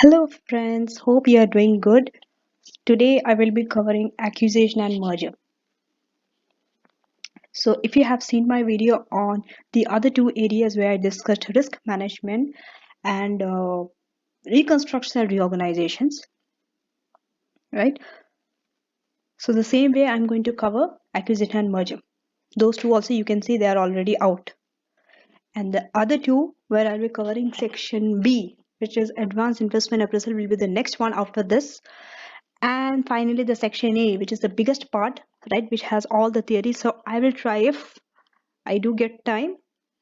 Hello friends, hope you are doing good. Today I will be covering acquisition and merger. So if you have seen my video on the other two areas where I discussed risk management and reconstruction and reorganizations, right? So the same way I'm going to cover acquisition and merger. Those two also you can see they are already out. And the other two where I'll be covering section B, which is advanced investment appraisal, will be the next one after this. And finally the section A, which is the biggest part, right, which has all the theories. So I will try, if I do get time,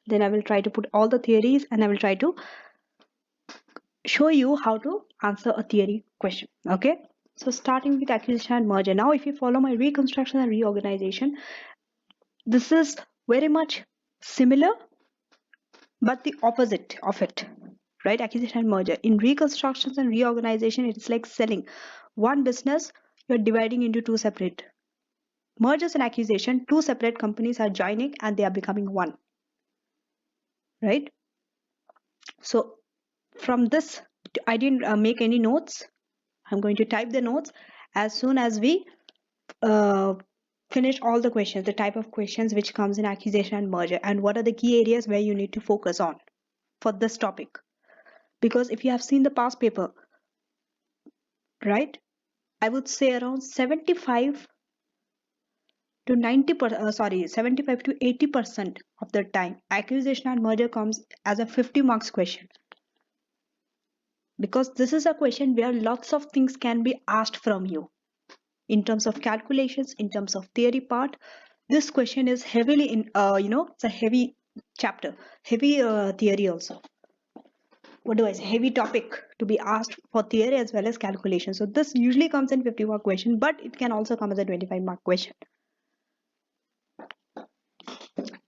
then I will try to put all the theories and I will try to show you how to answer a theory question. Okay, so starting with acquisition and merger. Now if you follow my reconstruction and reorganization, this is very much similar but the opposite of it, right? Acquisition and merger. In reconstructions and reorganization, it's like selling one business, you're dividing into two separate. Mergers and acquisition, two separate companies are joining and they are becoming one, right? So from this, I didn't make any notes. I'm going to type the notes as soon as we uh, finish all the questions, the type of questions which comes in acquisition and merger, and what are the key areas where you need to focus on for this topic. Because if you have seen the past paper, right, I would say around 75 to 75 to 80% of the time, acquisition and merger comes as a 50 marks question. Because this is a question where lots of things can be asked from you in terms of calculations, in terms of theory part. This question is heavily in, it's a heavy chapter, heavy theory also. What do I say? Heavy topic to be asked for theory as well as calculation. So this usually comes in 50 mark question, but it can also come as a 25 mark question.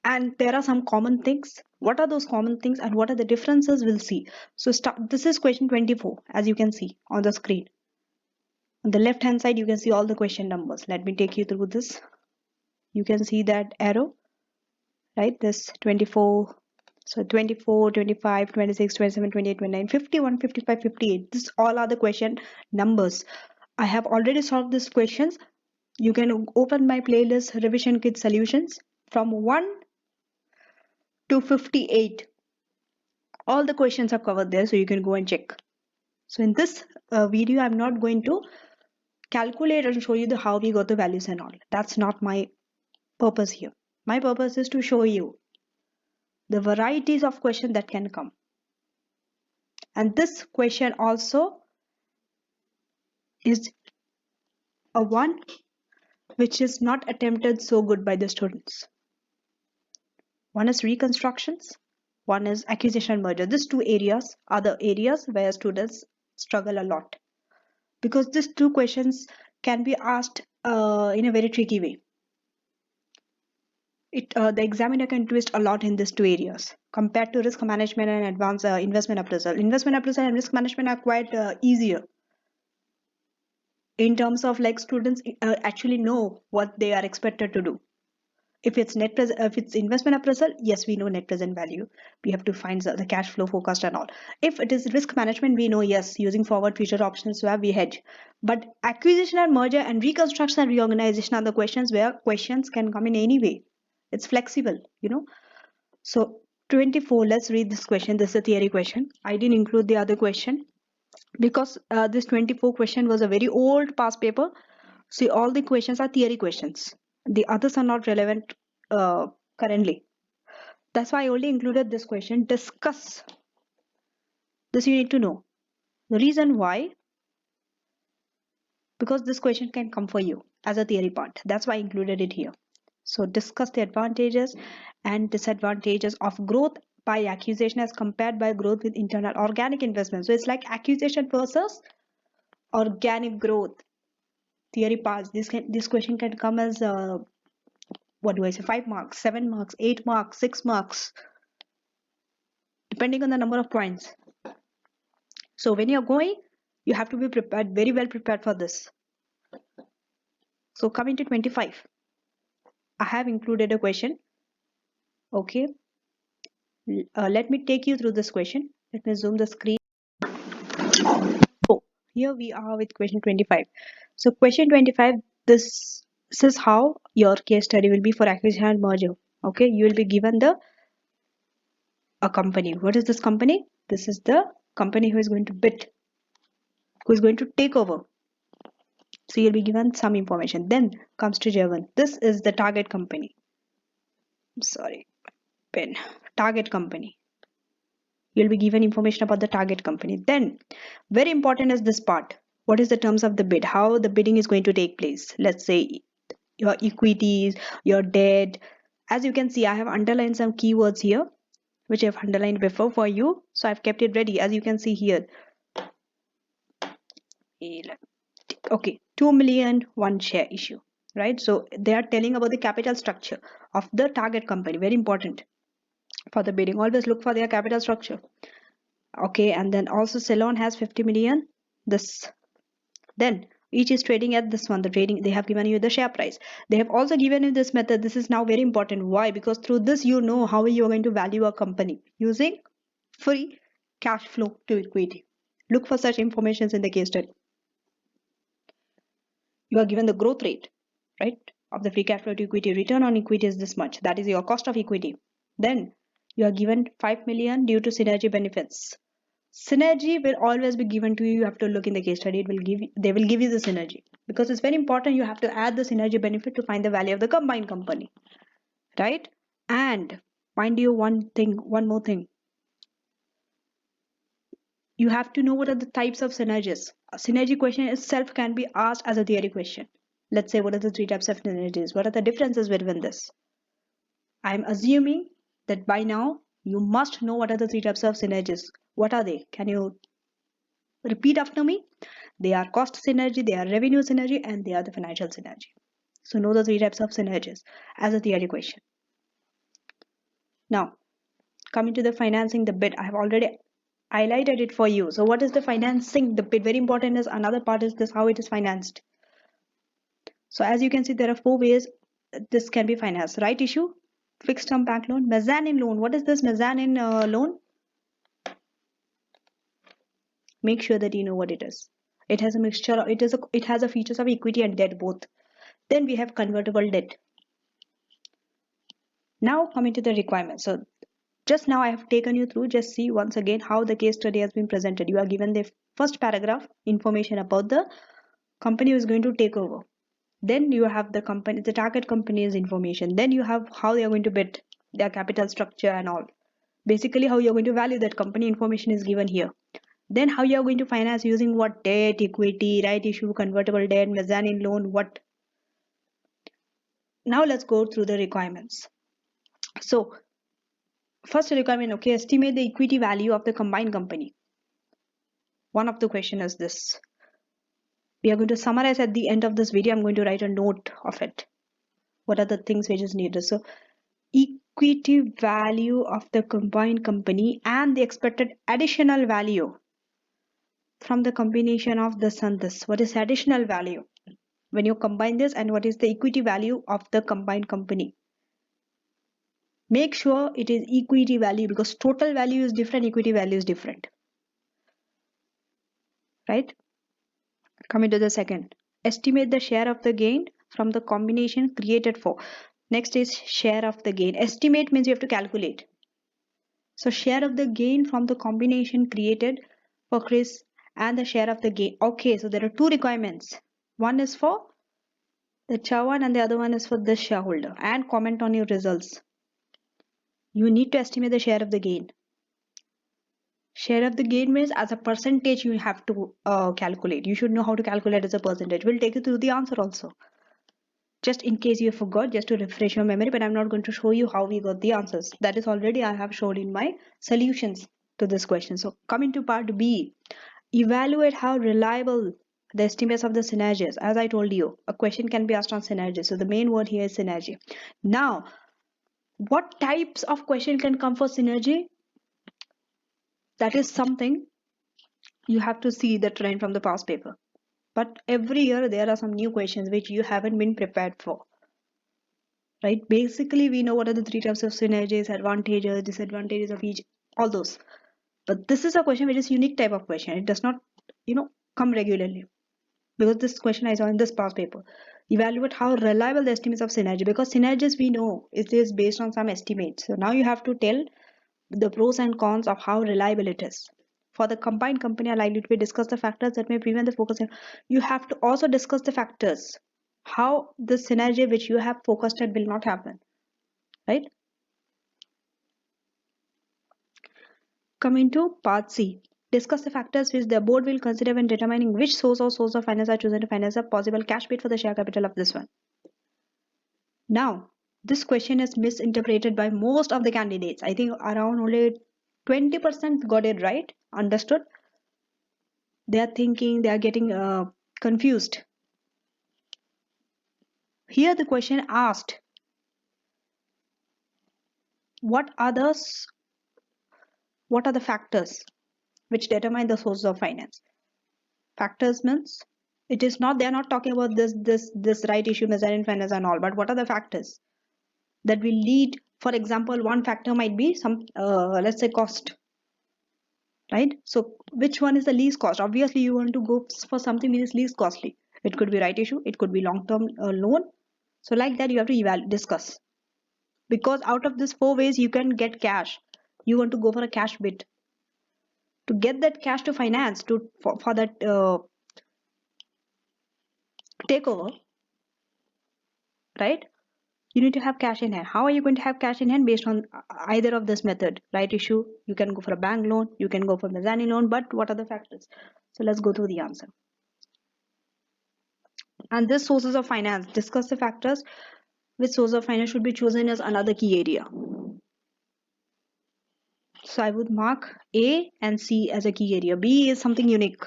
And there are some common things. What are those common things and what are the differences? We'll see. So this is question 24, as you can see on the screen. On the left hand side, you can see all the question numbers. Let me take you through this. You can see that arrow, right? This 24. So 24, 25, 26, 27, 28, 29, 51, 55, 58. This all are the question numbers. I have already solved these questions. You can open my playlist Revision Kit Solutions from 1 to 58. All the questions are covered there, so you can go and check. So in this video, I'm not going to calculate and show you how we got the values and all. That's not my purpose here. My purpose is to show you the varieties of questions that can come. And this question also is a one which is not attempted so good by the students. One is reconstructions, one is acquisition and merger. These two areas are the areas where students struggle a lot, because these two questions can be asked in a very tricky way. The examiner can twist a lot in these two areas compared to risk management and advanced investment appraisal. Investment appraisal and risk management are quite easier in terms of like students actually know what they are expected to do. If it's if it's investment appraisal, yes, we know net present value. We have to find the cash flow forecast and all. If it is risk management, we know, yes, using forward future options swap, we hedge. But acquisition and merger and reconstruction and reorganization are the questions where questions can come in any way. It's flexible, So 24, let's read this question. This is a theory question. I didn't include the other question because this 24 question was a very old past paper. See, all the questions are theory questions. The others are not relevant currently. That's why I only included this question. Discuss. This you need to know. The reason why, because this question can come for you as a theory part. That's why I included it here. So discuss the advantages and disadvantages of growth by acquisition as compared by growth with internal organic investment. So it's like acquisition versus organic growth. Theory parts. This question can come as what do I say, 5 marks, 7 marks, 8 marks, 6 marks, depending on the number of points. So when you're going, you have to be prepared, very well prepared for this. So coming to 25, I have included a question. Okay, let me take you through this question. Let me zoom the screen. here we are with question 25. So question 25, this is how your case study will be for acquisition and merger. Okay, you will be given a company. What is this company? This is the company who is going to bid, who is going to take over. So you'll be given some information. Then comes to J1. This is the target company. Sorry, pen. Target company. You'll be given information about the target company. Then, very important is this part. What is the terms of the bid? How the bidding is going to take place? Let's say your equities, your debt. As you can see, I have underlined some keywords here, which I've underlined before for you. So I've kept it ready. As you can see here. Okay, 2 million one share issue, right? So they are telling about the capital structure of the target company. Very important for the bidding. Always look for their capital structure. Okay, and then also Ceylon has 50 million. This, then each is trading at this one. The trading, they have given you the share price. They have also given you this method. This is now very important. Why? Because through this you know how you are going to value a company using free cash flow to equity. Look for such informations in the case study. You are given the growth rate, right, of the free cash flow to equity. Return on equity is this much. That is your cost of equity. Then you are given 5 million due to synergy benefits. Synergy will always be given to you. You have to look in the case study. It will give you, they will give you the synergy, because it's very important. You have to add the synergy benefit to find the value of the combined company, right? And mind you, one more thing. You have to know what are the types of synergies. A synergy question itself can be asked as a theory question. Let's say, what are the three types of synergies? What are the differences between this? I'm assuming that by now you must know what are the three types of synergies. What are they? Can you repeat after me? They are cost synergy, they are revenue synergy, and they are the financial synergy. So know the three types of synergies as a theory question. Now, coming to the financing the bid, I have already highlighted it for you. So what is the financing the bid? Very important is another part is this, how it is financed. So as you can see, there are 4 ways this can be financed. Right issue, fixed term bank loan, mezzanine loan. What is this mezzanine loan? Make sure that you know what it is. It has a mixture, it has a features of equity and debt both. Then we have convertible debt. Now coming to the requirements. So just now I have taken you through, just see once again how the case study has been presented. You are given the first paragraph information about the company who is going to take over. Then you have the company, the target company's information. Then you have how they are going to bid, their capital structure and all. Basically how you are going to value that company information is given here. Then how you are going to finance using what debt, equity, right issue, convertible debt, mezzanine loan, what. Now let's go through the requirements. So first requirement, okay, estimate the equity value of the combined company. One of the question is this. We are going to summarize at the end of this video. I'm going to write a note of it. What are the things which is needed? So equity value of the combined company and the expected additional value from the combination of this and this. What is additional value when you combine this, and what is the equity value of the combined company? Make sure it is equity value, because total value is different, equity value is different, right? Coming to the second, estimate the share of the gain from the combination created for. Next is share of the gain. Estimate means you have to calculate. So share of the gain from the combination created for Chris and the share of the gain. Okay, so there are 2 requirements. One is for the Chawan and the other one is for this shareholder. And comment on your results. You need to estimate the share of the gain. Share of the gain means as a percentage you have to calculate. You should know how to calculate as a percentage. We'll take you through the answer also. Just in case you forgot, just to refresh your memory, but I'm not going to show you how we got the answers. That is already I have shown in my solutions to this question. So coming to part B, evaluate how reliable the estimates of the synergies. As I told you, a question can be asked on synergy. So the main word here is synergy. Now, what types of question can come for synergy? That is something you have to see the trend from the past paper. But every year there are some new questions which you haven't been prepared for. Right? Basically, we know what are the 3 types of synergies, advantages, disadvantages of each, all those. But this is a question which is unique type of question. It does not, come regularly, because this question I saw in this past paper. Evaluate how reliable the estimates of synergy, because synergies we know it is based on some estimates. So now you have to tell the pros and cons of how reliable it is. For the combined company, are likely to be discuss the factors that may prevent the focus. You have to also discuss the factors how the synergy which you have focused on will not happen, right? Coming to part C, discuss the factors which the board will consider when determining which source of finance are chosen to finance a possible cash bid for the share capital of this one. Now, this question is misinterpreted by most of the candidates. I think around only 20% got it right, understood. They are thinking, they are getting confused. Here the question asked, what are the factors which determine the sources of finance? Factors means it is not, they are not talking about this right issue, mezzanine finance and all, but what are the factors that will lead? For example, one factor might be some let's say cost, right? So which one is the least cost? Obviously you want to go for something which is least costly. It could be right issue, it could be long-term loan. So like that you have to discuss, because out of these four ways you can get cash, you want to go for a cash bid to get that cash to finance for that takeover, right? You need to have cash in hand. How are you going to have cash in hand? Based on either of this method, right issue, you can go for a bank loan, you can go for mezzanine loan, but what are the factors? So let's go through the answer. And this sources of finance, discuss the factors which source of finance should be chosen as another key area. So I would mark A and C as a key area. B is something unique.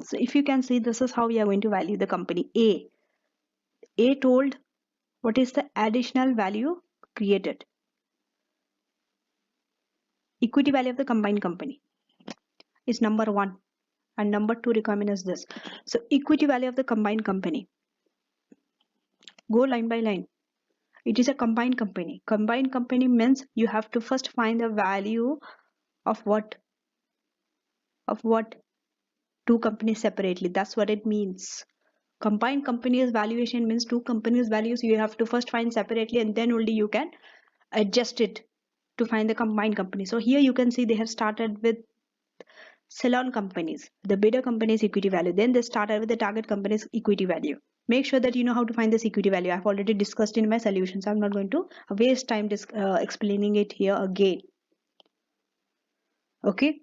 So if you can see, this is how we are going to value the company. A told what is the additional value created. Equity value of the combined company is number one. And number two requirement is this. So equity value of the combined company. Go line by line. It is a combined company. Combined company means you have to first find the value of what? Of what? Two companies separately. That's what it means. Combined companies valuation means two companies values you have to first find separately, and then only you can adjust it to find the combined company. So here you can see they have started with Ceylon companies, the bidder company's equity value. Then they started with the target company's equity value. Make sure that you know how to find this equity value. I've already discussed in my solutions. I'm not going to waste time explaining it here again. Okay.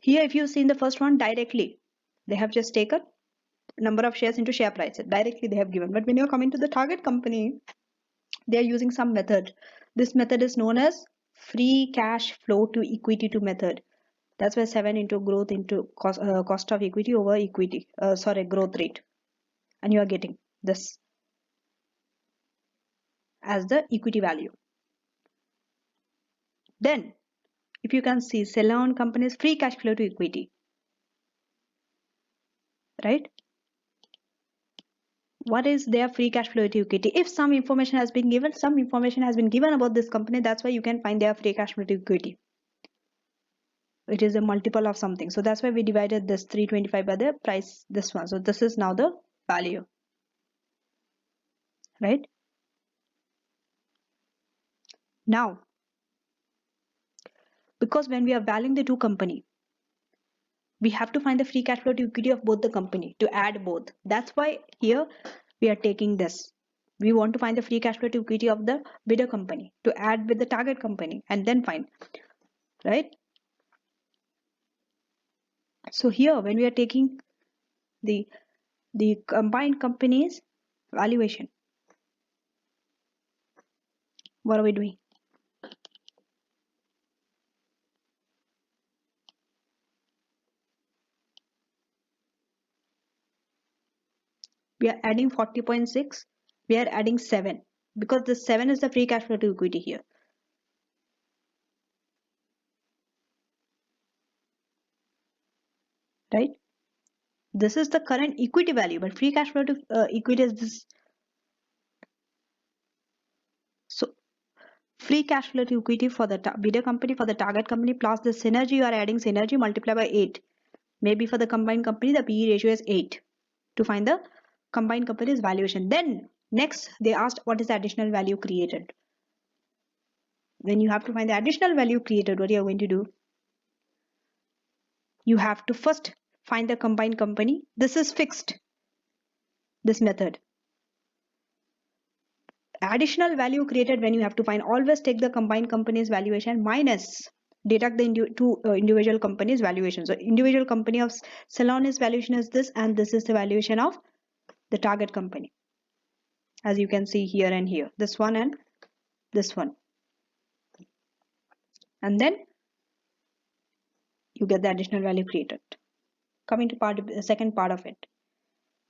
Here, if you've seen the first one directly, they have just taken number of shares into share price. Directly they have given. But when you're coming to the target company, they are using some method. This method is known as free cash flow to equity to method. That's why 7 into growth into cost of equity over equity, growth rate. And you are getting this as the equity value. Then, if you can see, Ceylon company's free cash flow to equity, right? What is their free cash flow to equity? If some information has been given, about this company, that's why you can find their free cash flow to equity. It is a multiple of something. So that's why we divided this 325 by the price, this one. So this is now the value, right? Now, because when we are valuing the two company, we have to find the free cash flow to equity of both the company to add both. That's why here we are taking this. We want to find the free cash flow to equity of the bidder company to add with the target company and then find, right? So here when we are taking the combined companies valuation, what are we doing? We are adding 40.6, we are adding 7 because the 7 is the free cash flow to equity here. Right? This is the current equity value, but free cash flow to equity is this. So Free cash flow to equity for the bidder company, for the target company, plus the synergy, you are adding synergy, multiply by 8. Maybe for the combined company, the PE ratio is 8 to find the combined company's valuation. Then next, they asked what is the additional value created. When you have to find the additional value created, what you are going to do? You have to first find the combined company. This is fixed, this method. Additional value created, when you have to find, always take the combined company's valuation minus deduct the two individual companies valuation. So individual company of Celonis valuation is this, and this is the valuation of the target company, as you can see here and here, this one and this one. And then you get the additional value created. Coming to the second part of it,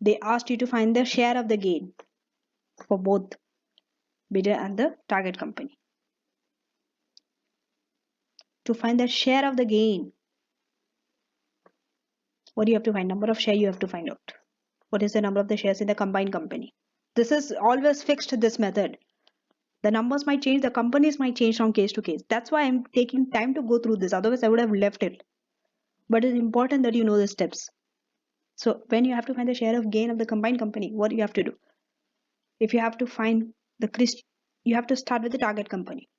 they asked you to find the share of the gain for both bidder and the target company. To find the share of the gain, what do you have to find? Number of share you have to find out. What is the number of the shares in the combined company? This is always fixed, this method. The numbers might change, the companies might change from case to case. That's why I'm taking time to go through this. Otherwise, I would have left it. But it's important that you know the steps. So when you have to find the share of gain of the combined company, what you have to do? If you have to find the you have to start with the target company,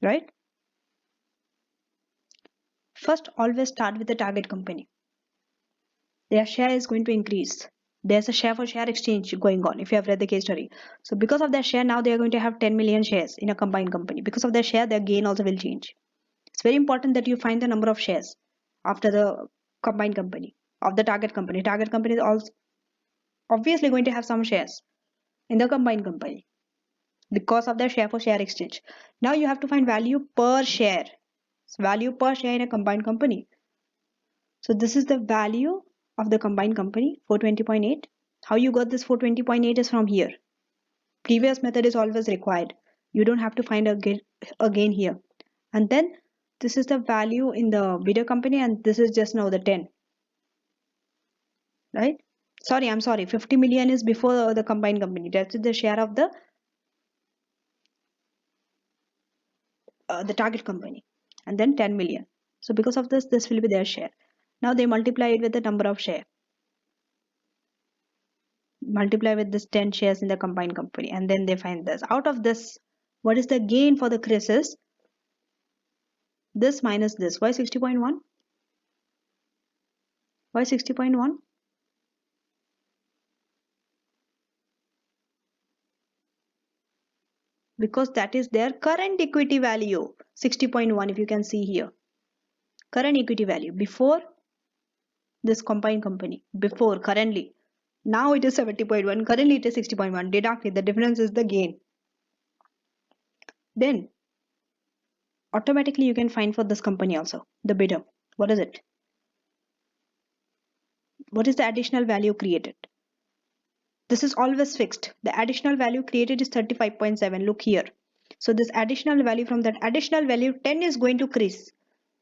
right? First, always start with the target company. Their share is going to increase. There's a share for share exchange going on, if you have read the case study. So because of their share, now they are going to have 10 million shares in a combined company. Because of their share, their gain also will change. It's very important that you find the number of shares after the combined company of the target company. Target company is also obviously going to have some shares in the combined company because of their share for share exchange. Now you have to find value per share. So value per share in a combined company. So this is the value of the combined company, 420.8. How you got this 420.8 is from here. Previous method is always required. You don't have to find again here. And then this is the value in the bidder company, and this is just now the 10. Right? Sorry, I'm sorry. 50 million is before the combined company. That's the share of the target company. And then 10 million. So because of this, this will be their share. Now they multiply it with the number of share. Multiply with this 10 shares in the combined company, and then they find this. Out of this, what is the gain for the Chris is this minus this. Why 60.1? Why 60.1? Because that is their current equity value, 60.1, if you can see here. Current equity value before this combined company, before, currently. Now it is 70.1, currently it is 60.1. Deduct it, the difference is the gain. Then automatically you can find for this company also, the bidder. What is it? What is the additional value created? This is always fixed. The additional value created is 35.7. Look here. So this additional value, from that additional value, 10 is going to increase.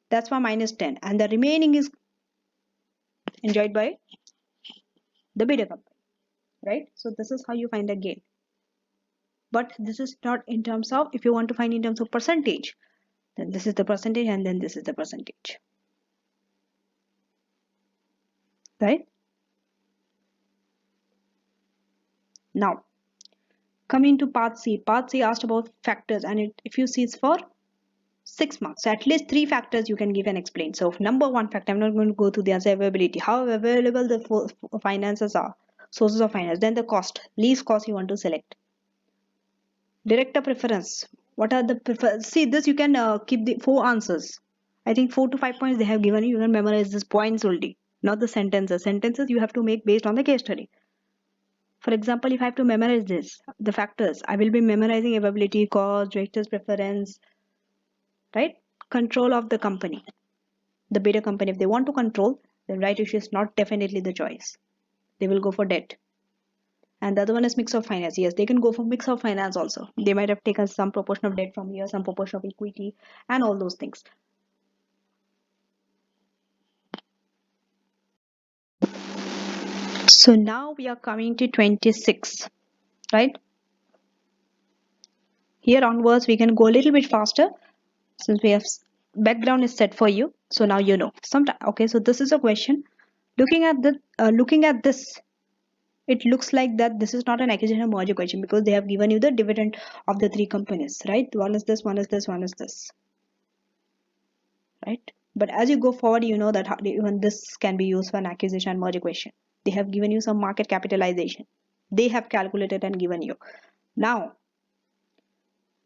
That's why minus 10. And the remaining is enjoyed by the bidder company. Right? So this is how you find the gain. But this is not in terms of, if you want to find in terms of percentage, then this is the percentage and then this is the percentage. Right? Now, coming to part C. Part C asked about factors, and if you see, it's for 6 marks. So at least 3 factors you can give and explain. So number 1 factor, I'm not going to go through the answer, availability, how available the finances are, sources of finance. Then the cost, least cost you want to select. Director preference, what are the see this, you can keep the 4 answers. I think 4 to 5 points they have given you. You can memorize these points only, not the sentences. Sentences you have to make based on the case study. For example, if I have to memorize this, the factors, I will be memorizing availability, cost, director's preference, right? Control of the company, the bidder company. If they want to control, then right issue is not definitely the choice. They will go for debt. And the other one is mix of finance. Yes, they can go for mix of finance also. They might have taken some proportion of debt from here, some proportion of equity, and all those things. So now we are coming to 26, right? Here onwards we can go a little bit faster since we have background is set for you. So now you know. Okay, so this is a question. Looking at this, it looks like that this is not an acquisition or merger question because they have given you the dividend of the three companies, right? One is this, one is this, one is this, right? But as you go forward, you know that even this can be used for an acquisition and merger question. They have given you some market capitalization. They have calculated and given you. Now,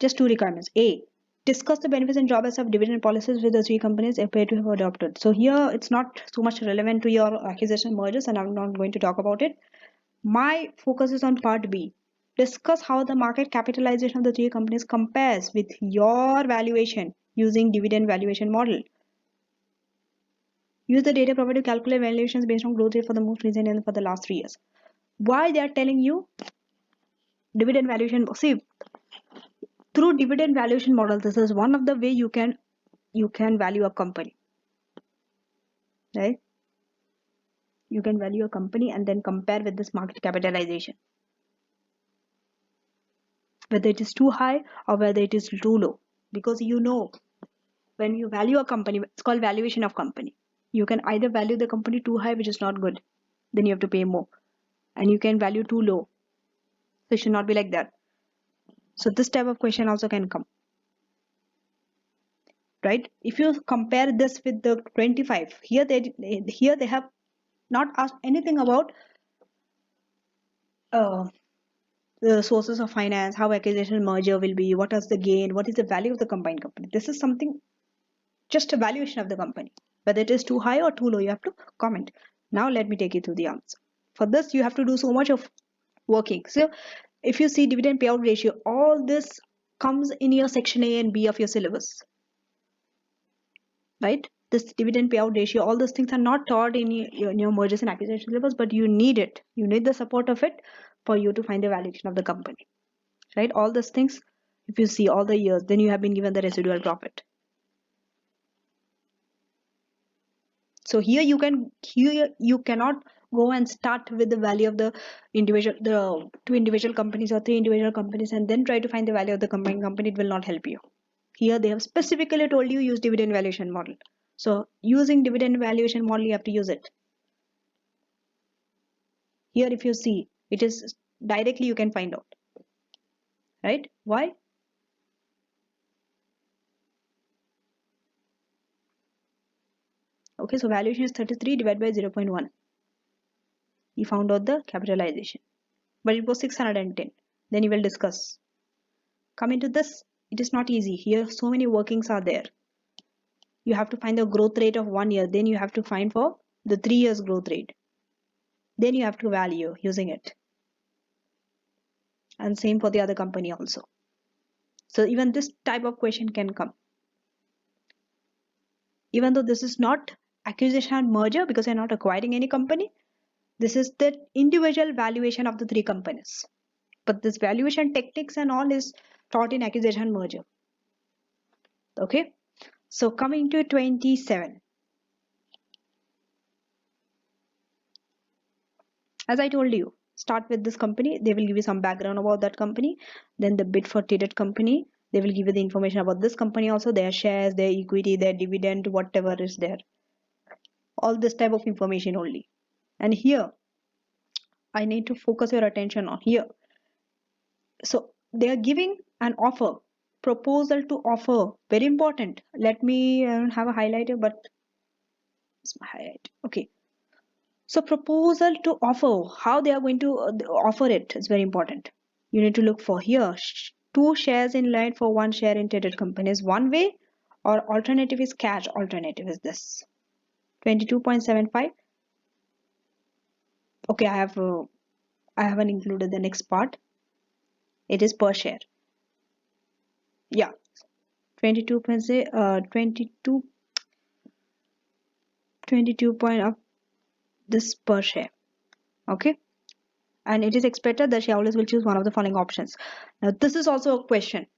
just two requirements. A, discuss the benefits and drawbacks of dividend policies with the three companies appear to have adopted. So here it's not so much relevant to your acquisition mergers, and I'm not going to talk about it. My focus is on part B. Discuss how the market capitalization of the three companies compares with your valuation using dividend valuation model. Use the data provided to calculate valuations based on growth rate for the most recent and for the last 3 years. Why they are telling you dividend valuation? See, through dividend valuation model, this is one of the way you can value a company, right? You can value a company and then compare with this market capitalization, whether it is too high or whether it is too low. Because you know, when you value a company, it's called valuation of company. You can either value the company too high, which is not good, then you have to pay more, and you can value too low. So it should not be like that. So this type of question also can come, right? If you compare this with the 25, here they have not asked anything about uh, the sources of finance, how acquisition merger will be, what is the gain, what is the value of the combined company. This is something, just a valuation of the company. Whether it is too high or too low, you have to comment. Now let me take you through the answer. For this, you have to do so much of working. So if you see dividend payout ratio, all this comes in your section A and B of your syllabus, right? This dividend payout ratio, all those things are not taught in your mergers and acquisition syllabus, but you need it. You need the support of it for you to find the valuation of the company, right? All those things, if you see all the years, then you have been given the residual profit. So here you cannot go and start with the value of the two individual companies or three individual companies and then try to find the value of the combined company. It will not help you. Here they have specifically told you use dividend valuation model. So using dividend valuation model, you have to use it. Here if you see, it is directly you can find out, right? Why? Okay, so valuation is 33 divided by 0.1. You found out the capitalization, but it was 610. Then you will discuss. Coming to this, it is not easy. Here so many workings are there. You have to find the growth rate of 1 year, then you have to find for the 3 years growth rate, then you have to value using it, and same for the other company also. So even this type of question can come, even though this is not acquisition and merger because you're not acquiring any company. This is the individual valuation of the three companies, but this valuation techniques and all is taught in acquisition and merger. Okay, so coming to 27. As I told you, start with this company. They will give you some background about that company. Then the bid for traded company. They will give you the information about this company also, their shares, their equity, their dividend, whatever is there. All this type of information only. And here, I need to focus your attention on here. So they are giving an offer, proposal to offer. Very important. Let me have a highlighter, but it's my highlight. Okay. So proposal to offer, how they are going to offer it is very important. You need to look for here, 2 shares in line for 1 share in traded companies, one way, or alternative is cash. Alternative is this 22.75. Okay, I haven't included the next part. It is per share. Yeah, 22 22 point of this per share. Okay, and it is expected that shareholders will choose one of the following options. Now this is also a question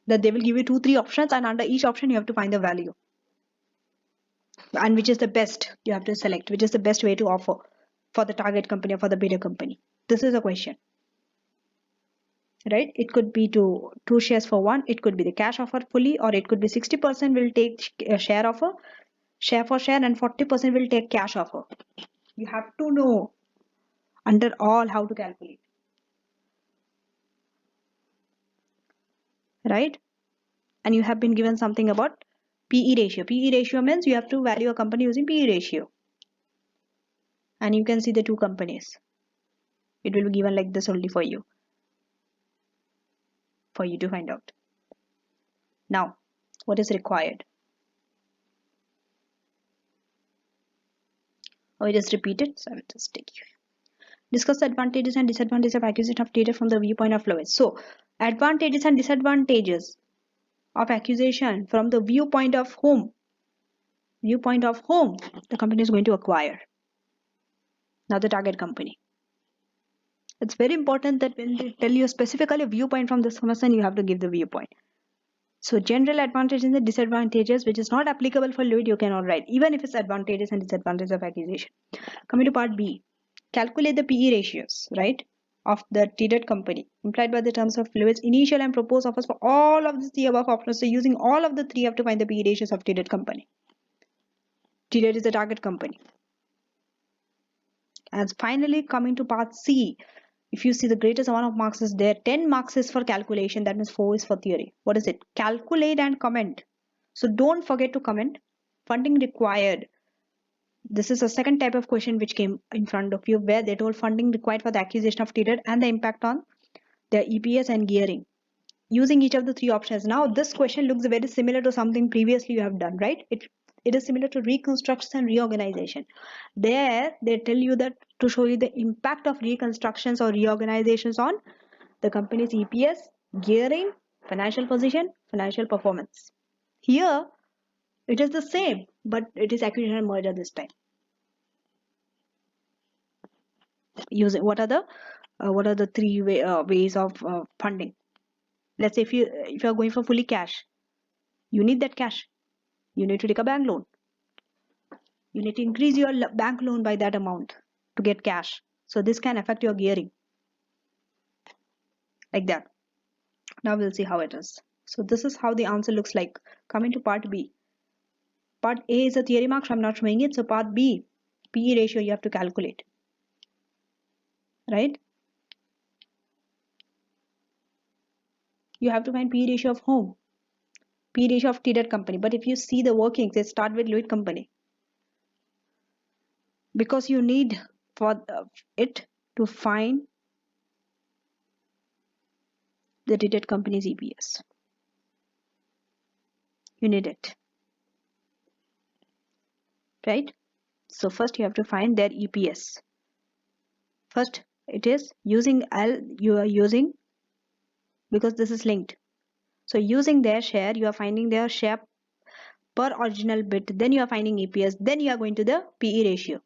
that they will give you 2-3 options, and under each option you have to find the value and which is the best. You have to select which is the best way to offer for the target company or for the bidder company. This is a question. right? It could be two shares for one, it could be the cash offer fully, or it could be 60% will take share offer, share for share, and 40% will take cash offer. You have to know under all how to calculate, right? And you have been given something about PE ratio. PE ratio means you have to value a company using PE ratio. And you can see the two companies. It will be given like this only for you to find out. Now, what is required? I will just repeat it. So I will just take you. Discuss the advantages and disadvantages of acquisition of data from the viewpoint of Lois. So, advantages and disadvantages of acquisition from the viewpoint of whom? Viewpoint of whom the company is going to acquire. Now, the target company. It's very important that when they tell you specifically a viewpoint from this person, you have to give the viewpoint. So general advantages and the disadvantages, which is not applicable for Lloyd, you cannot write, even if it's advantages and disadvantages of acquisition. Coming to part B, calculate the PE ratios, right, of the TDED company implied by the terms of Lewis initial and proposed offers for all of the three above offers. So using all of the three, you have to find the PE ratios of TDED company. TDED is the target company. And finally, coming to part C, if you see the greatest amount of marks is there, 10 marks is for calculation, that means 4 is for theory. What is it? Calculate and comment. So don't forget to comment. Funding required. This is a second type of question which came in front of you, where they told funding required for the acquisition of TDED and the impact on their EPS and gearing. Using each of the three options. Now this question looks very similar to something previously you have done, right? It is similar to reconstruction and reorganization. There they tell you that to show you the impact of reconstructions or reorganizations on the company's EPS, gearing, financial position, financial performance. Here it is the same, but it is acquisition and merger this time. Using what are the three ways of funding? Let's say if you are going for fully cash, you need that cash. You need to take a bank loan. You need to increase your bank loan by that amount to get cash. So this can affect your gearing. Like that. Now we'll see how it is. So this is how the answer looks like. Coming to part B. Part A is a theory mark, so I'm not showing it. So part B, PE ratio you have to calculate. Right? You have to find PE ratio of whom? PE ratio of TDED company. But if you see the workings, they start with Lloyd company. Because you need for it to find the TDED company's EPS. You need it. Right? So first you have to find their EPS. First it is using you are using, because this is linked. So using their share, you are finding their share per original bit, then you are finding EPS, then you are going to the PE ratio.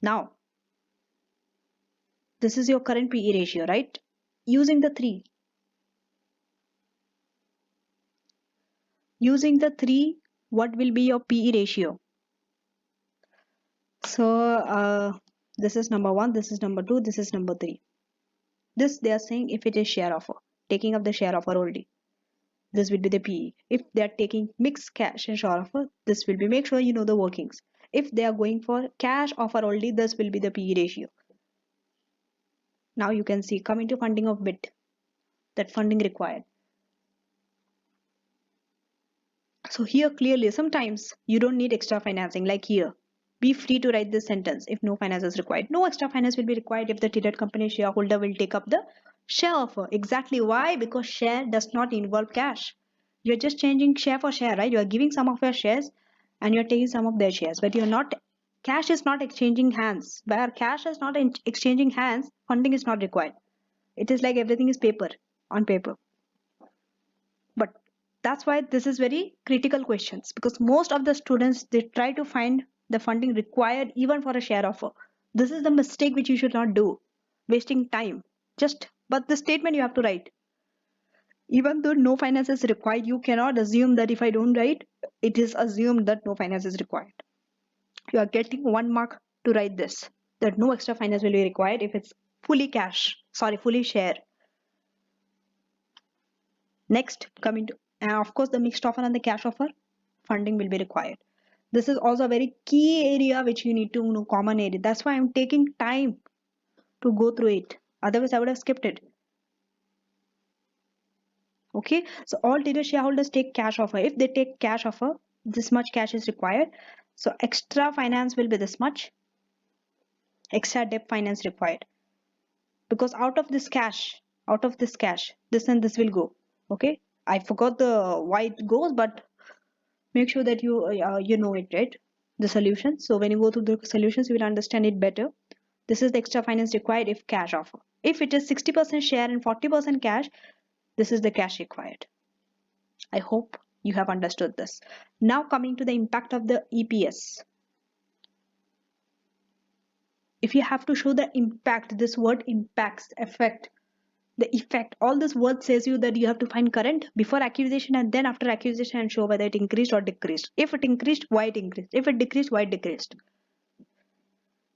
Now this is your current PE ratio, right? Using the 3. Using the 3, what will be your PE ratio? So this is number 1, this is number 2, this is number 3. This they are saying if it is share offer, taking up the share offer only, this will be the PE. If they are taking mixed cash and share offer, this will be, make sure you know the workings. If they are going for cash offer only, this will be the PE ratio. Now you can see, coming to funding of bit, that funding required. So here clearly, sometimes you don't need extra financing, like here. Be free to write this sentence if no finance is required. No extra finance will be required if the TDED company shareholder will take up the share offer. Exactly why? Because share does not involve cash. You're just changing share for share, right? You're giving some of your shares and you're taking some of their shares, but you're not, cash is not exchanging hands. Where cash is not exchanging hands, funding is not required. It is like everything is paper, on paper. But that's why this is very critical questions, because most of the students, they try to find the funding required even for a share offer. This is the mistake which you should not do, wasting time. But the statement you have to write. Even though no finance is required, you cannot assume that if I don't write, it is assumed that no finance is required. You are getting 1 mark to write this, that no extra finance will be required if it's fully cash, sorry, fully share. Next, coming to, and of course, the mixed offer and the cash offer, funding will be required. This is also a very key area which you need to know, common area. That's why I'm taking time to go through it. Otherwise, I would have skipped it. Okay, so all dealer shareholders take cash offer. If they take cash offer, this much cash is required. So extra finance will be this much. Extra debt finance required. Because out of this cash, this and this will go. Okay, I forgot the why it goes, but make sure that you know it, right? The solution. So when you go through the solutions, you will understand it better. This is the extra finance required if cash offer. If it is 60% share and 40% cash, this is the cash required. I hope you have understood this. Now coming to the impact of the EPS. If you have to show the impact, this word impacts, effect, the effect, all this word says you that you have to find current before acquisition and then after acquisition and show whether it increased or decreased. If it increased, why it increased. If it decreased, why it decreased.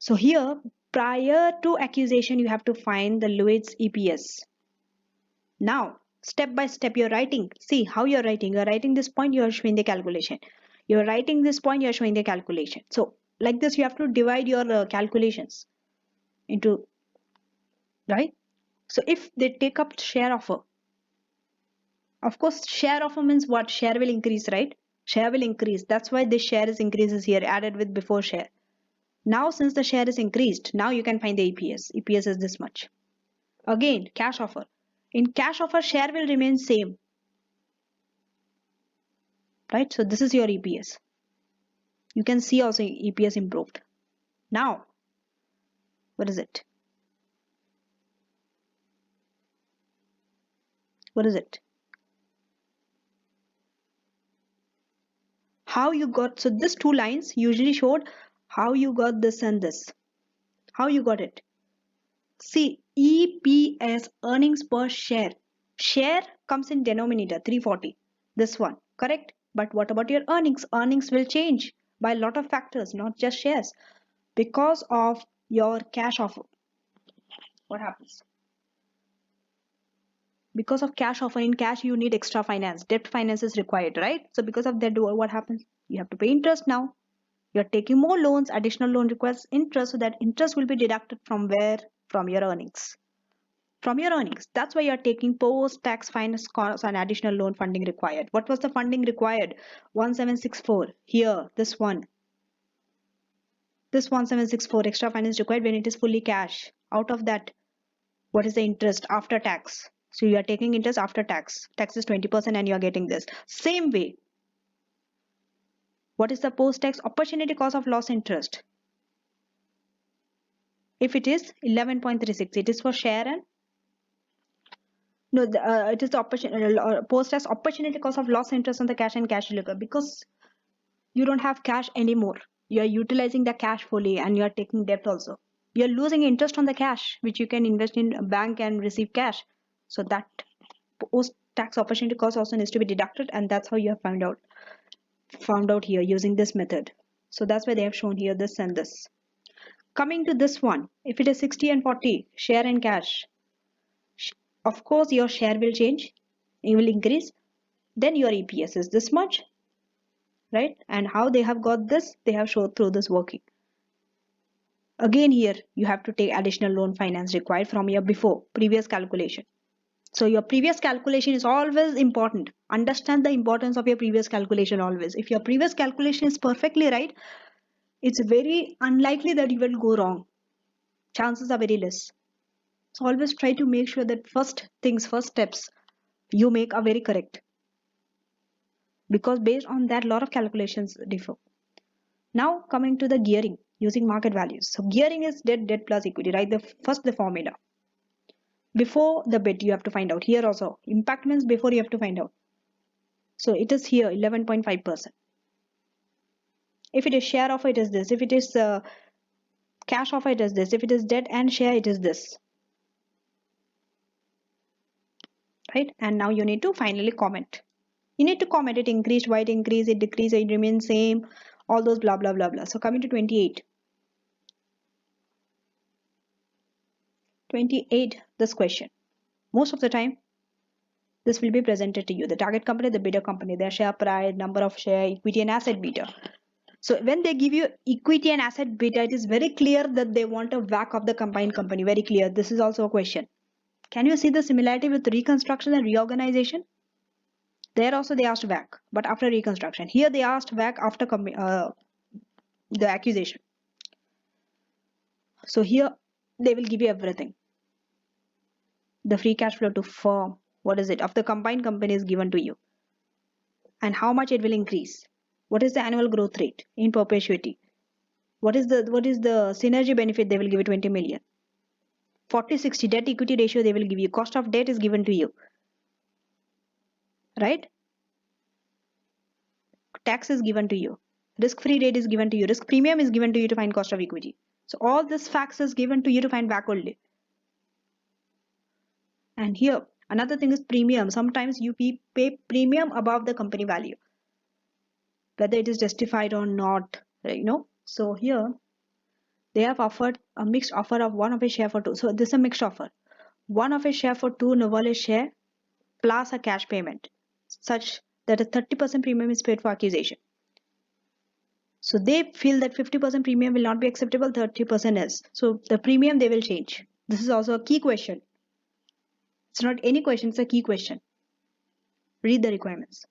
So here, prior to acquisition, you have to find the Lloyd's EPS. Now, step by step, you're writing. See how you're writing. You're writing this point, you're showing the calculation. You're writing this point, you're showing the calculation. So, like this, you have to divide your calculations into, right? So, if they take up share offer, of course, share offer means what? Share will increase, right? Share will increase. That's why this share is increases here, added with before share. Now, since the share is increased, now you can find the EPS. EPS is this much. Again, cash offer. In cash offer, share will remain same. Right? So this is your EPS. You can see also EPS improved. Now, what is it? What is it? How you got, so this two lines usually showed how you got this and this. How you got it? See, EPS, earnings per share. Share comes in denominator 340. This one, correct? But what about your earnings? Earnings will change by a lot of factors, not just shares. Because of your cash offer. What happens? Because of cash offer, in cash you need extra finance, debt finance is required, right? So because of that, what happens? You have to pay interest now. You're taking more loans, additional loan requires interest, so that interest will be deducted from where? From your earnings. From your earnings. That's why you're taking post tax finance costs and additional loan funding required. What was the funding required? 1764. Here, this one. This 1764 extra finance required when it is fully cash. Out of that, what is the interest after tax? So you are taking interest after tax. Tax is 20% and you are getting this. Same way. What is the post-tax opportunity cost of loss interest? If it is 11.36, it is for share and no, it is the post-tax opportunity cost of loss interest on the cash and cash liquor because you don't have cash anymore. You are utilizing the cash fully and you are taking debt also. You are losing interest on the cash which you can invest in a bank and receive cash. So that post-tax opportunity cost also needs to be deducted, and that's how you have found out here using this method. So that's why they have shown here this and this. Coming to this one, if it is 60 and 40, share and cash, of course your share will change, it will increase, then your EPS is this much, right? And how they have got this, they have showed through this working. Again here, you have to take additional loan finance required from your previous calculation. So your previous calculation is always important. Understand the importance of your previous calculation always. If your previous calculation is perfectly right, it's very unlikely that you will go wrong. Chances are very less. So always try to make sure that first steps you make are very correct. Because based on that, a lot of calculations differ. Now coming to the gearing using market values. So gearing is debt plus equity, right? The formula. Before the bit you have to find out. Here also, impact means before you have to find out. So it is here 11.5%. If it is share offer, it is this. If it is cash offer, it is this. If it is debt and share, it is this. Right? And now you need to finally comment. You need to comment it increased, why it increased, it decreased, it remains same, all those blah blah blah blah. So coming to 28. 28, this question. Most of the time, this will be presented to you. The target company, the bidder company, their share price, number of share, equity and asset beta. So when they give you equity and asset beta, it is very clear that they want a WACC of the combined company. Very clear. This is also a question. Can you see the similarity with reconstruction and reorganization? There also they asked WACC, but after reconstruction. Here they asked WACC after the acquisition. So here they will give you everything. The free cash flow to firm, what is it, of the combined company is given to you, and how much it will increase. What is the annual growth rate in perpetuity? What is the synergy benefit they will give you 20 million? 40-60 debt equity ratio they will give you. Cost of debt is given to you, right? Tax is given to you. Risk-free rate is given to you. Risk premium is given to you to find cost of equity. So all this facts is given to you to find back only. And here another thing is premium. Sometimes you pay premium above the company value, whether it is justified or not, you know. So here they have offered a mixed offer of one of a share for two. So this is a mixed offer. One of a share for two Novartis share plus a cash payment, such that a 30% premium is paid for acquisition. So they feel that 50% premium will not be acceptable, 30% is. So the premium they will change. This is also a key question. It's not any question, it's a key question. Read the requirements.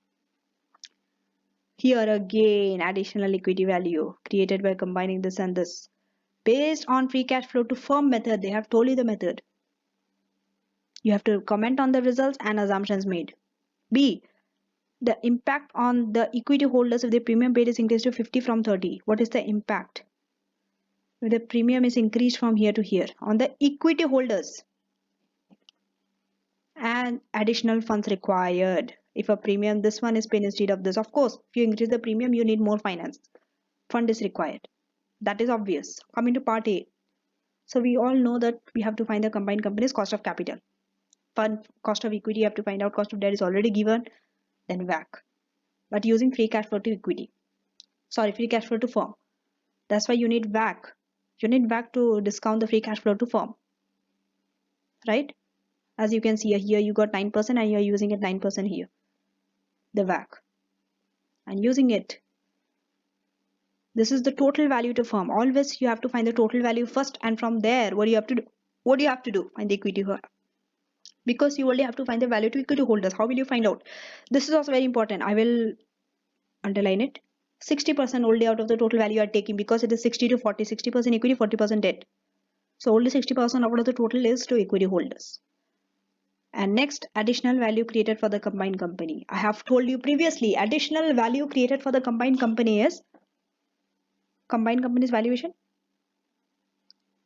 Here again, additional equity value created by combining this and this. Based on free cash flow to firm method, they have told you the method. You have to comment on the results and assumptions made. B, the impact on the equity holders if the premium paid is increased to 50 from 30. What is the impact? If the premium is increased from here to here on the equity holders. And additional funds required. If a premium, this one is paid instead of this. Of course, if you increase the premium, you need more finance. Fund is required. That is obvious. Coming to part A. So we all know that we have to find the combined company's cost of capital. Fund cost of equity, you have to find out. Cost of debt is already given. Then WACC. But using free cash flow to equity. Sorry, free cash flow to firm. That's why you need WACC. You need WACC to discount the free cash flow to firm. Right? As you can see here, you got 9% and you are using it 9% here. The WACC. And using it, this is the total value to firm. Always you have to find the total value first, and from there, what do you have to do? What do you have to do? Find the equity holder. Because you only have to find the value to equity holders. How will you find out? This is also very important. I will underline it. 60% only out of the total value you are taking, because it is 60 to 40. 60% equity, 40% debt. So only 60% out of the total is to equity holders. And next, additional value created for the combined company. I have told you previously, additional value created for the combined company is combined company's valuation.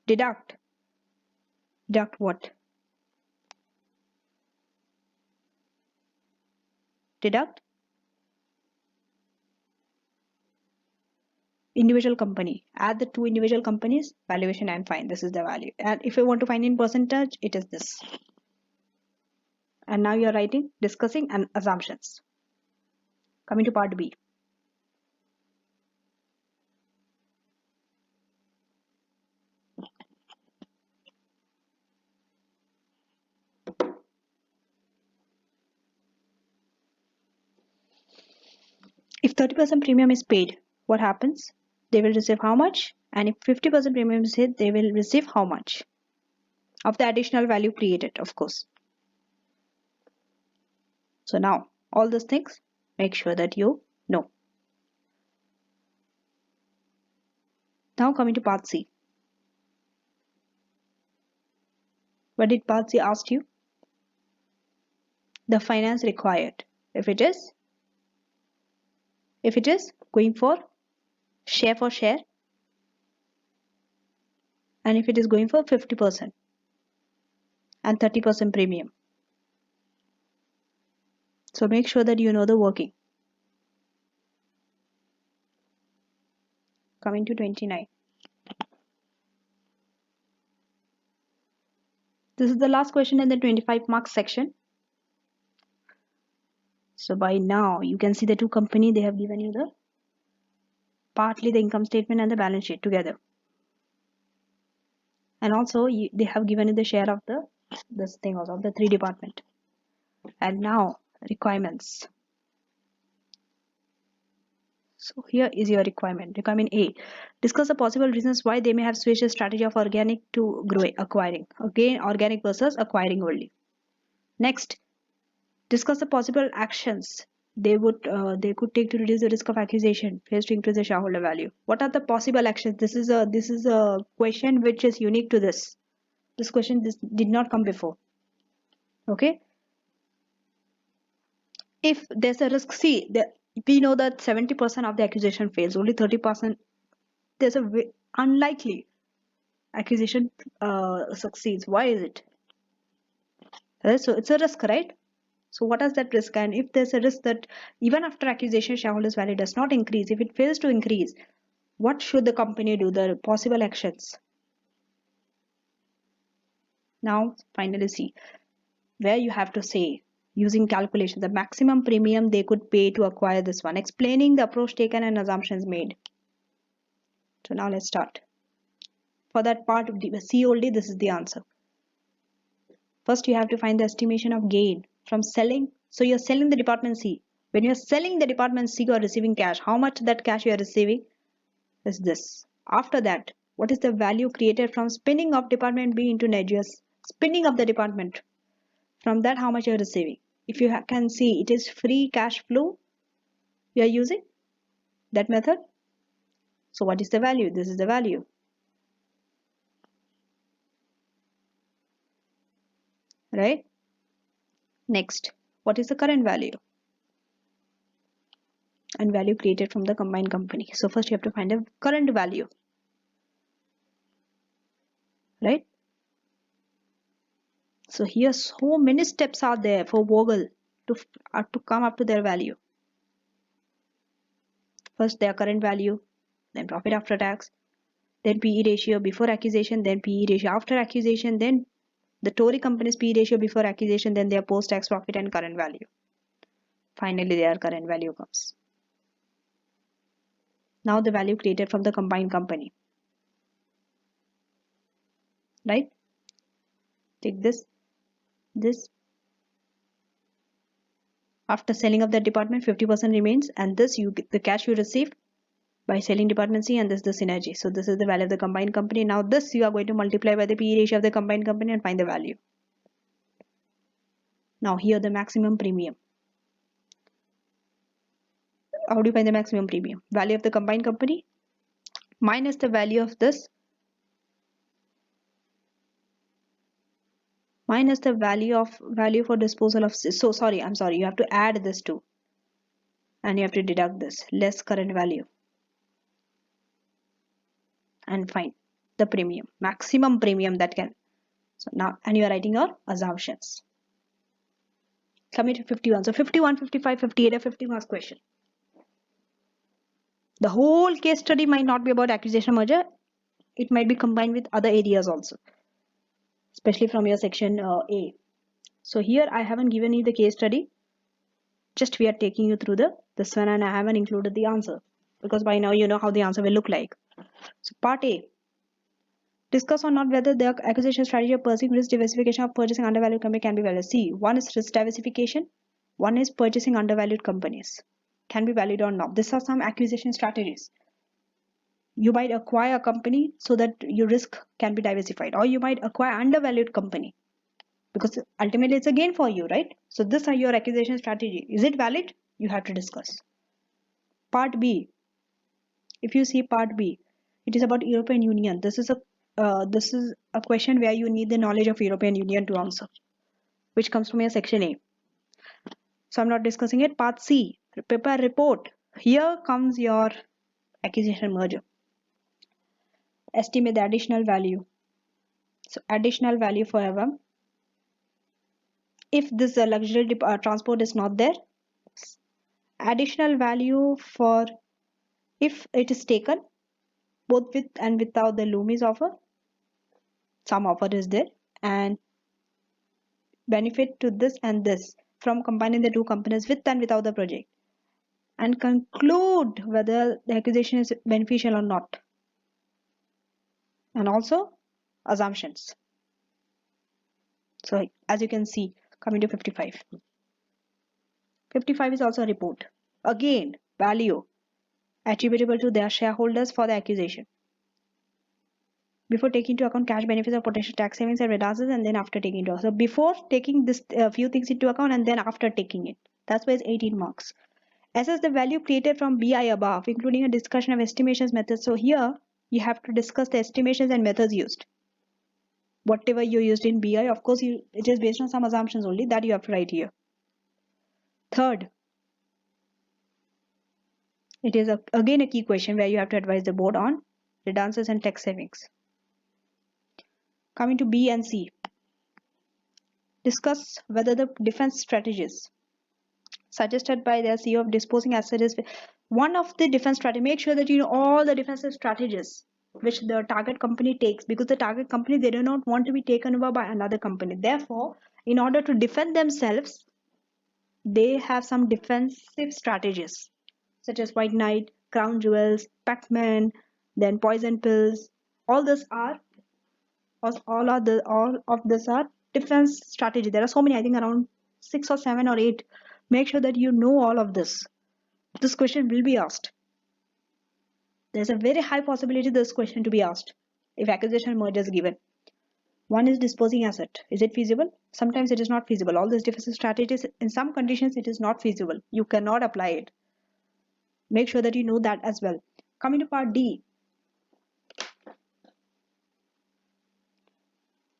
Deduct what? Deduct individual company. Add the two individual companies valuation and find this is the value. And if you want to find in percentage, it is this. And now you are writing, discussing and assumptions. Coming to part B. If 30% premium is paid, what happens? They will receive how much? And if 50% premium is hit, they will receive how much? Of the additional value created, of course. So now, all those things, make sure that you know. Now coming to part C. What did part C ask you? The finance required. If it is going for share, and if it is going for 50% and 30% premium. So make sure that you know the working. Coming to 29. This is the last question in the 25 marks section. So by now you can see the two company, they have given you the partly the income statement and the balance sheet together. and also they have given you the share of this thing also of the 3 department. And now requirements. So here is your requirement. Requirement A. Discuss the possible reasons why they may have switched a strategy of organic to acquiring. Again, organic versus acquiring only. Next, discuss the possible actions they could take to reduce the risk of accusation faced to increase the shareholder value. What are the possible actions? This is a question which is unique to this. This question did not come before. Okay. If there's a risk, see, we know that 70% of the accusation fails. Only 30% there's a unlikely accusation succeeds. Why is it? So it's a risk, right? So what is that risk? And if there's a risk that even after accusation shareholders value does not increase, if it fails to increase, what should the company do? The possible actions. Now finally see where you have to say using calculation the maximum premium they could pay to acquire this one, explaining the approach taken and assumptions made. So now let's start. For that part of C only, this is the answer. First, you have to find the estimation of gain from selling. So you're selling the department C. When you're selling the department C, you are receiving cash. How much that cash you are receiving is this. After that, what is the value created from spinning off department B into Negius? Spinning of the department. From that, how much you are receiving? If you can see, it is free cash flow you are using that method. So what is the value? This is the value. Right? Next, what is the current value? And value created from the combined company. So first you have to find a current value. Right? So here so many steps are there for Vogel to come up to their value. First their current value, then profit after tax, then PE ratio before accusation, then PE ratio after accusation, then the Tory company's PE ratio before accusation, then their post-tax profit and current value. Finally their current value comes. Now the value created from the combined company. Right? Take this. After selling of that department, 50% remains, and this the cash you receive by selling department C, and this is the synergy. So this is the value of the combined company. Now this you are going to multiply by the PE ratio of the combined company and find the value. Now here the maximum premium. How do you find the maximum premium? Value of the combined company minus the value of this, minus the value for disposal of, so sorry, I'm sorry, you have to add this too, and you have to deduct this less current value and find the premium, maximum premium that can. So now, and you are writing your assumptions. Coming to 51. So 51, 55, 58, a 50 marks question. The whole case study might not be about acquisition merger. It might be combined with other areas also, especially from your section A. So here I haven't given you the case study. Just we are taking you through this one, and I haven't included the answer because by now you know how the answer will look like. So part A. Discuss or not whether the acquisition strategy of pursuing risk diversification of purchasing undervalued company can be valid. See, one is risk diversification, one is purchasing undervalued companies. Can be valid or not. These are some acquisition strategies. You might acquire a company so that your risk can be diversified, or you might acquire undervalued company because ultimately it's a gain for you, right? So these are your acquisition strategy. Is it valid? You have to discuss. Part B. If you see part B, it is about European Union. This is a question where you need the knowledge of European Union to answer, which comes from your section A. So I'm not discussing it. Part C, prepare report. Here comes your acquisition merger. Estimate the additional value. So additional value for AFM. If this luxury transport is not there, additional value for if it is taken both with and without the Loomis offer. Some offer is there, and benefit to this and this from combining the two companies with and without the project, and conclude whether the acquisition is beneficial or not. And also assumptions. So as you can see, coming to 55. 55 is also a report. Again, value attributable to their shareholders for the acquisition. Before taking into account cash benefits or potential tax savings and redundancies, and then after taking into account. So before taking this few things into account and then after taking it. That's why it's 18 marks. Assess the value created from BI above, including a discussion of estimations methods. So here you have to discuss the estimations and methods used. Whatever you used in BI, of course, it is based on some assumptions only that you have to write here. Third, it is again a key question where you have to advise the board on redundancies and tax savings. Coming to B and C, discuss whether the defense strategies suggested by their CEO of disposing assets is one of the defense strategy. Make sure that you know all the defensive strategies which the target company takes, because the target company, they do not want to be taken over by another company. Therefore, in order to defend themselves, they have some defensive strategies such as White Knight, Crown Jewels, Pac-Man, then poison pills. All this are all of this are defense strategy. There are so many, I think around 6 or 7 or 8. Make sure that you know all of this. This question will be asked. There's a very high possibility this question to be asked if acquisition merger is given. One is disposing asset. Is it feasible? Sometimes it is not feasible. All these defensive strategies, in some conditions, it is not feasible. You cannot apply it. Make sure that you know that as well. Coming to part D,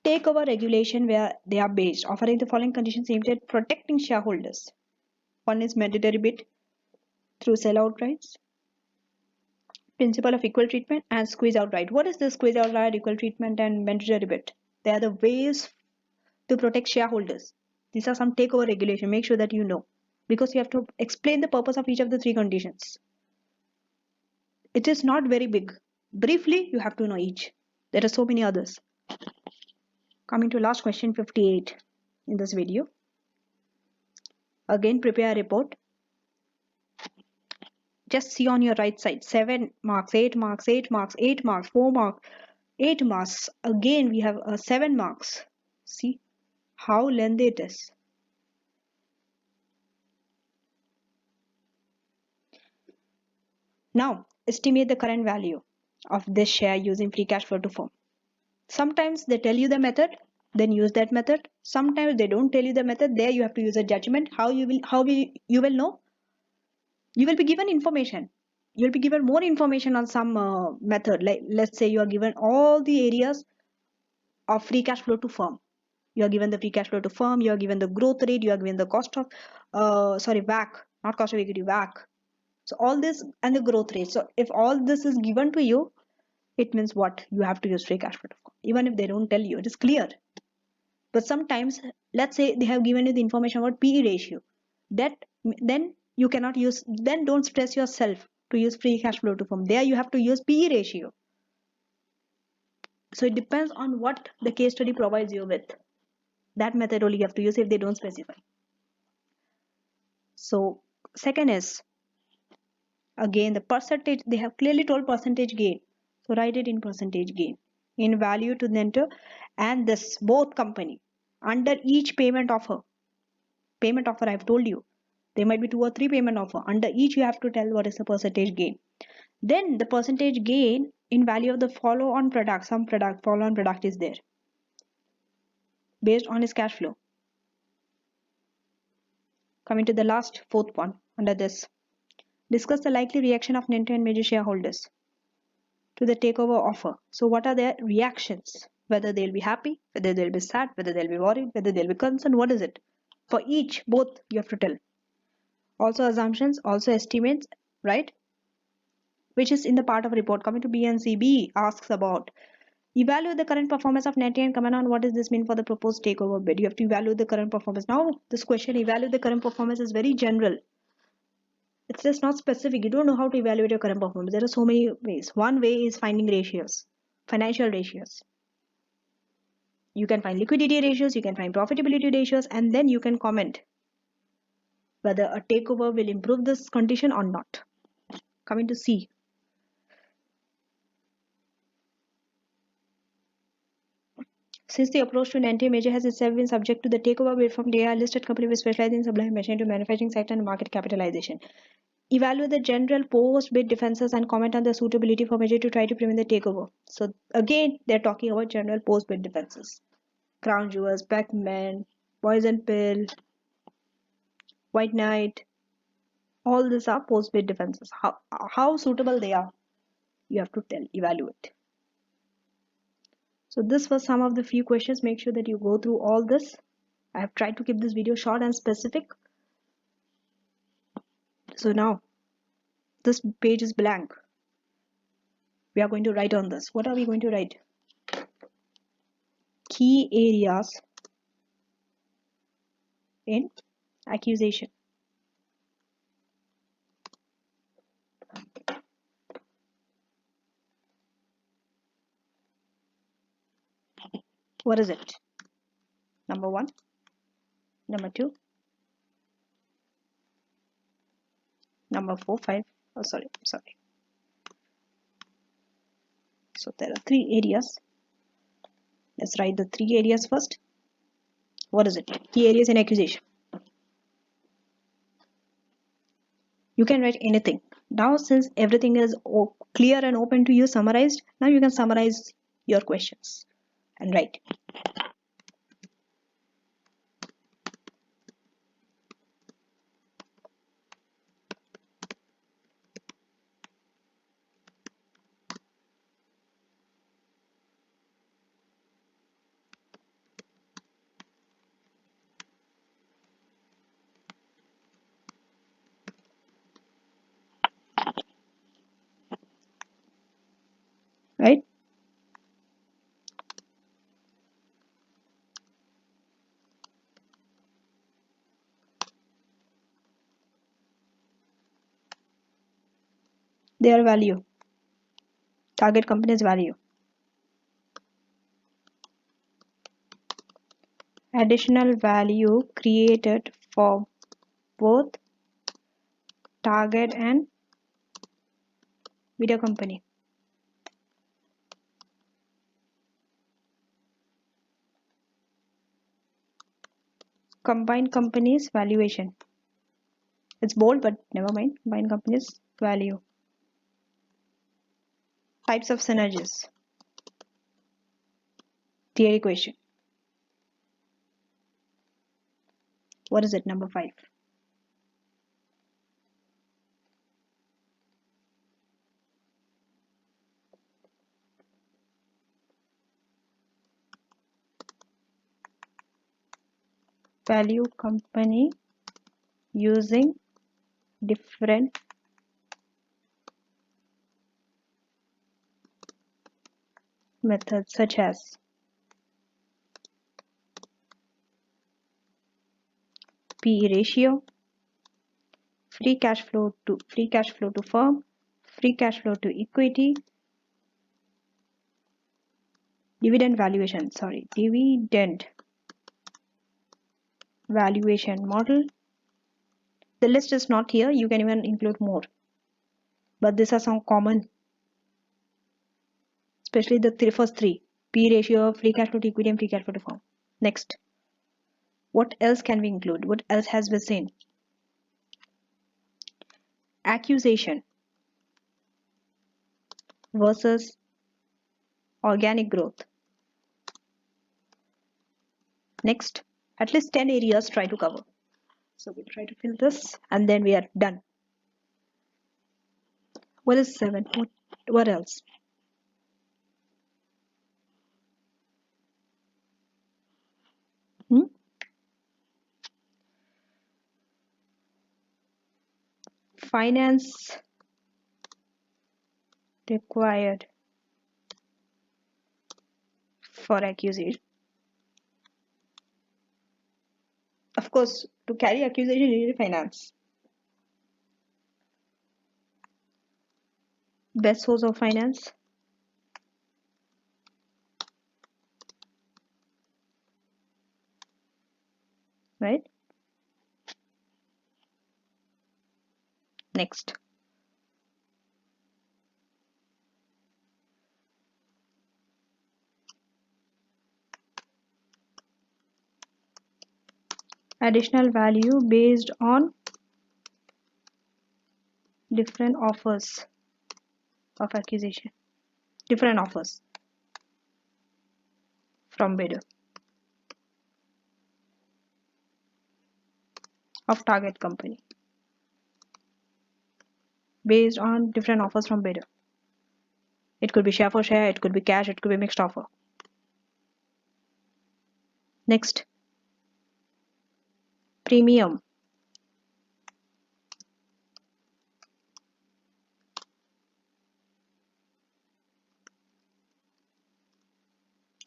takeover regulation where they are based, offering the following conditions aimed at protecting shareholders. One is mandatory bid through sell-out rights, principle of equal treatment, and squeeze out right. What is the squeeze out right, equal treatment, and mandatory bid? They are the ways to protect shareholders. These are some takeover regulation. Make sure that you know, because you have to explain the purpose of each of the three conditions. It is not very big. Briefly, you have to know each. There are so many others. Coming to last question 58 in this video. Again, prepare a report. Just see on your right side, 7 marks, 8 marks, 8 marks, 8 marks, 4 marks, 8 marks. Again, we have 7 marks. See how lengthy it is. Now, estimate the current value of this share using free cash flow to firm. Sometimes they tell you the method, then use that method. Sometimes they don't tell you the method. There you have to use a judgment. You will know? You will be given information. You'll be given more information on some method. Like let's say you are given all the areas of free cash flow to firm. You are given the free cash flow to firm. You are given the growth rate. You are given the cost of WACC, not cost of equity, WACC. So all this and the growth rate. So if all this is given to you, it means what? You have to use free cash flow to firm. Even if they don't tell you, it is clear. But sometimes, let's say they have given you the information about PE ratio. Then you cannot use, then don't stress yourself to use free cash flow to firm. There you have to use PE ratio. So it depends on what the case study provides you with. That method only you have to use if they don't specify. So second is, again, the percentage, they have clearly told percentage gain. So write it in percentage gain in value to the enter, and this both company under each payment offer. Payment offer, I've told you. There might be 2 or 3 payment offer. Under each you have to tell what is the percentage gain. Then the percentage gain in value of the follow-on product. Some product, follow-on product is there. Based on his cash flow. Coming to the last, fourth one under this. Discuss the likely reaction of Nintendo and major shareholders to the takeover offer. So what are their reactions? Whether they'll be happy, whether they'll be sad, whether they'll be worried, whether they'll be concerned. What is it? For each, both you have to tell. Also assumptions, also estimates, right? Which is in the part of report. Coming to B and C. B asks about evaluate the current performance of Netty and comment on what does this mean for the proposed takeover bid. You have to evaluate the current performance. Now this question, evaluate the current performance, is very general. It's just not specific. You don't know how to evaluate your current performance. There are so many ways. One way is finding ratios, financial ratios. You can find liquidity ratios, you can find profitability ratios, and then you can comment whether a takeover will improve this condition or not. Coming to C. Since the approach to an NTA major has itself been subject to the takeover bid from the listed company which specializes in supplying machine to manufacturing sector and market capitalization. Evaluate the general post-bid defenses and comment on the suitability for measure to try to prevent the takeover. So again, they're talking about general post-bid defenses. Crown jewels, Pac-Man, poison pill, white knight, all these are post-bid defenses. How suitable they are, you have to evaluate. So this was some of the few questions. Make sure that you go through all this. I have tried to keep this video short and specific. So now this page is blank. We are going to write on this. What are we going to write? Key areas in accusation. What is it? Number 1, number 2, number 4, 5. Oh, sorry. So there are 3 areas. Let's write the 3 areas first. What is it? Key areas in accusation. You can write anything. Now, since everything is clear and open to you, summarized, now you can summarize your questions and write. Right? Their value. Target company's value. Additional value created for both target and video company. Combined companies valuation. It's bold, but never mind. Combined companies value. Types of synergies. Theory question. What is it? Number 5. Value company using different methods such as PE ratio, free cash flow to firm, free cash flow to equity, dividend valuation model. The list is not here. You can even include more, but these are some common, especially the first 3: P ratio, free cash flow to equity, and free cash flow to firm. Next, what else can we include? What else has been seen? Accusation versus organic growth. Next, at least 10 areas try to cover. So we'll try to fill this and then we are done. What is 7? What else? Finance required for accusation. Of course, to carry accusation, you need finance. Best source of finance. Right? Next. additional value based on different offers of acquisition, different offers from bidder of target company based on different offers from bidder. It could be share for share, it could be cash, it could be mixed offer. Next, premium.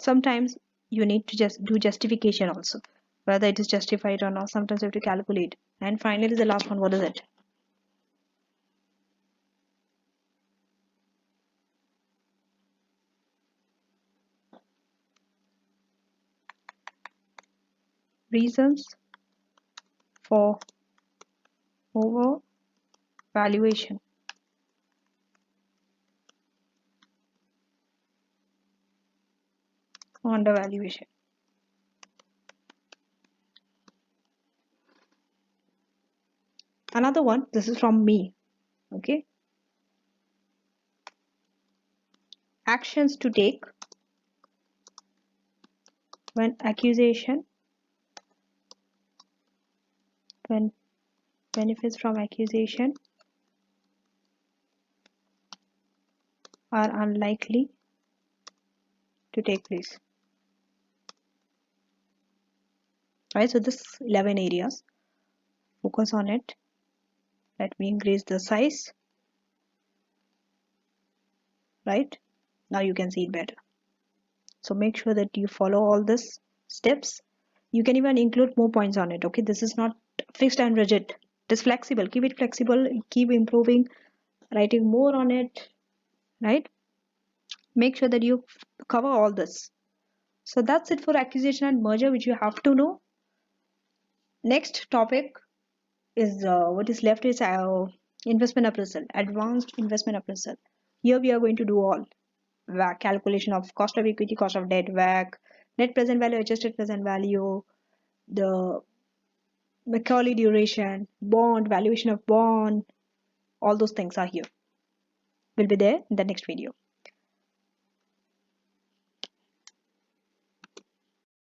Sometimes you need to just do justification also, whether it is justified or not. Sometimes you have to calculate. And finally, the last one, what is it? Reasons for overvaluation. Undervaluation. Another one, this is from me. Okay. Actions to take when benefits from accusation are unlikely to take place. Right, so this 11 areas, focus on it. Let me increase the size. Right, now you can see it better. So make sure that you follow all these steps. You can even include more points on it. Okay, this is not fixed and rigid. It is flexible. Keep it flexible, keep improving, writing more on it. Right, make sure that you cover all this. So that's it for acquisition and merger, which you have to know. Next topic is what is left is investment appraisal, advanced investment appraisal. Here we are going to do all WACC, calculation of cost of equity, cost of debt, WACC, net present value, adjusted present value, the Macaulay duration, bond, valuation of bond, all those things are here. Will be there in the next video.